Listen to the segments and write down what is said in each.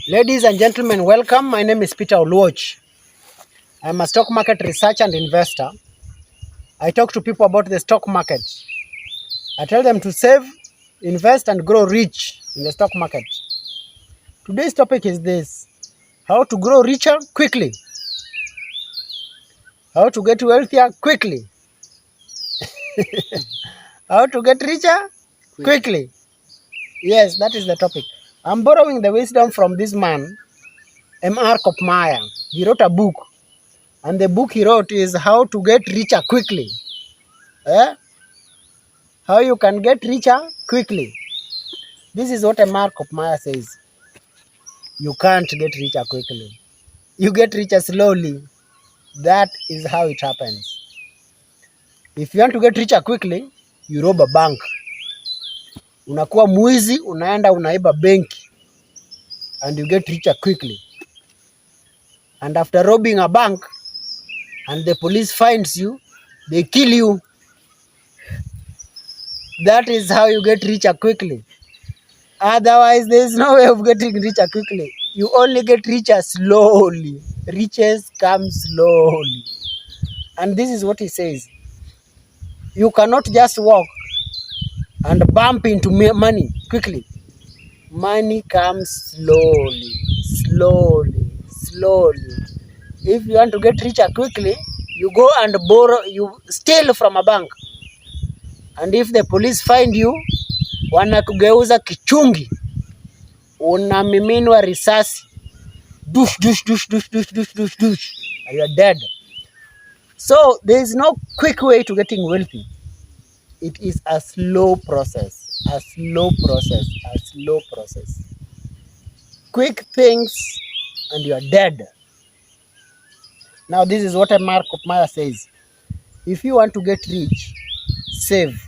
Ladies and gentlemen, welcome. My name is Peter Oluoch. I'm a stock market researcher and investor. I talk to people about the stock market. I tell them to save, invest, and grow rich in the stock market. Today's topic is this: how to grow richer quickly. How to get wealthier quickly. How to get richer quickly. Yes, that is the topic. I'm borrowing the wisdom from this man, M.R. Kopmaya. He wrote a book, and the book he wrote is How to Get Richer Quickly. How you can get richer quickly. This is what M.R. Kopmaya says. You can't get richer quickly. You get richer slowly. That is how it happens. If you want to get richer quickly, you rob a bank. Unakuwa mwizi, unaenda unaiba benki, and you get richer quickly. And after robbing a bank, and the police finds you, they kill you. That is how you get richer quickly. Otherwise, there is no way of getting richer quickly. You only get richer slowly. Riches come slowly. And this is what he says. You cannot just walk and bump into money quickly. Money comes slowly, slowly, slowly. If you want to get richer quickly, you go and borrow, you steal from a bank. And if the police find you, wanakugeuza kichungi, unamiminwa risasi, dush, dush, dush, dush, dush, dush, dush, dush, and you're dead. So there is no quick way to getting wealthy. It is a slow process, a slow process, a slow process. Quick things and you are dead. Now this is what M.R. Kopmaya says. If you want to get rich, save.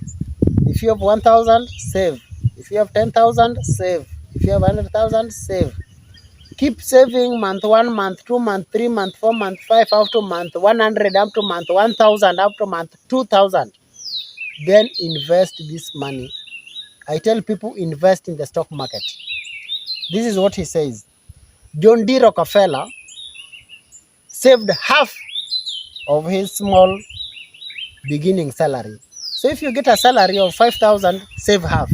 If you have 1,000, save. If you have 10,000, save. If you have 100,000, save. Keep saving month 1, month 2, month 3, month 4, month 5, up to month 100, up to month 1,000, up to month 2,000. Then invest this money. I tell people invest in the stock market. This is what he says. John D. Rockefeller saved half of his small beginning salary. So if you get a salary of 5,000, save half.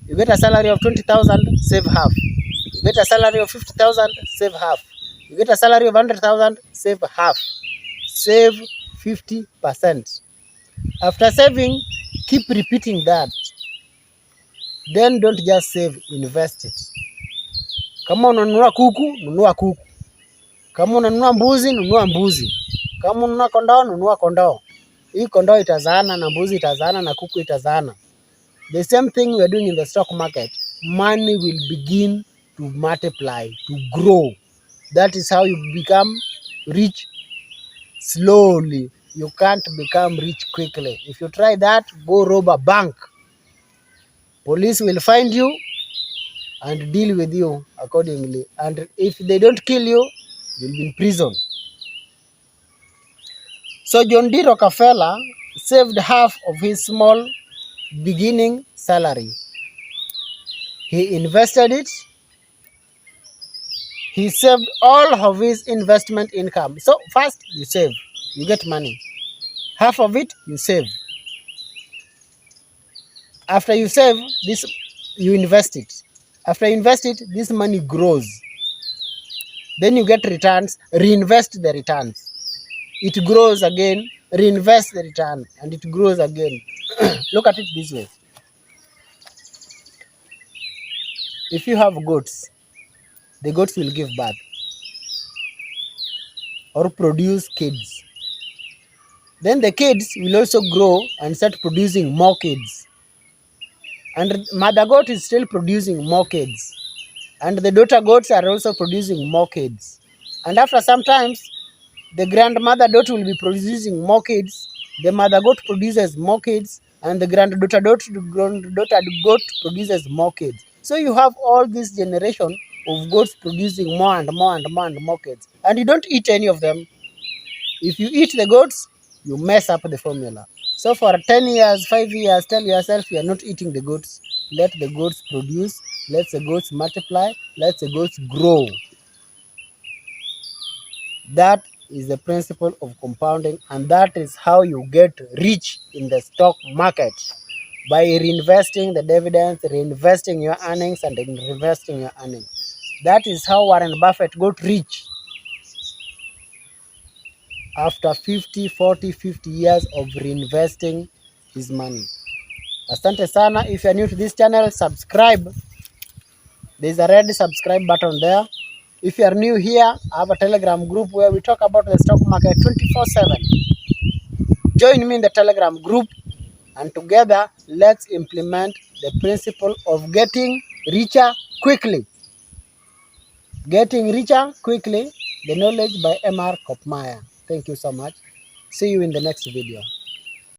You get a salary of 20,000, save half. You get a salary of 50,000, save half. You get a salary of 100,000, save half. Save 50%. After saving, keep repeating that. Then don't just save, invest it. Kama unanunua kuku, nunua kuku. Kama unanunua mbuzi, nunua mbuzi. Kama unanunua kondoo, nunua kondoo. Hii kondoo itazaana na mbuzi itazaana na kuku itazaana. The same thing we are doing in the stock market. Money will begin to multiply, to grow. That is how you become rich slowly. You can't become rich quickly. If you try that, go rob a bank. Police will find you and deal with you accordingly. And if they don't kill you, you'll be in prison. So John D. Rockefeller saved half of his small beginning salary. He invested it. He saved all of his investment income. So first you save, you get money. Half of it you save. After you save this, you invest it. After you invest it, this money grows. Then you get returns, reinvest the returns. It grows again, reinvest the return, and it grows again. Look at it this way. If you have goats, the goats will give birth or produce kids. Then the kids will also grow and start producing more kids. And mother goat is still producing more kids. And the daughter goats are also producing more kids. And after some times, the grandmother goat will be producing more kids. The mother goat produces more kids. And the granddaughter goat produces more kids. So you have all this generation of goats producing more and more and more and more kids. And you don't eat any of them. If you eat the goats, you mess up the formula. So for 10 years, 5 years, tell yourself you are not eating the goats. Let the goats produce, let the goats multiply, let the goats grow. That is the principle of compounding, and that is how you get rich in the stock market. By reinvesting the dividends, reinvesting your earnings, and reinvesting your earnings. That is how Warren Buffett got rich after 50, 40, 50 years of reinvesting his money. Asante sana. If you are new to this channel, subscribe. There's a red subscribe button there. If you are new here, I have a Telegram group where we talk about the stock market 24/7. Join me in the Telegram group, and together let's implement the principle of getting richer quickly. Getting richer quickly, the knowledge by Mr. Kopmaya. Thank you so much. See you in the next video.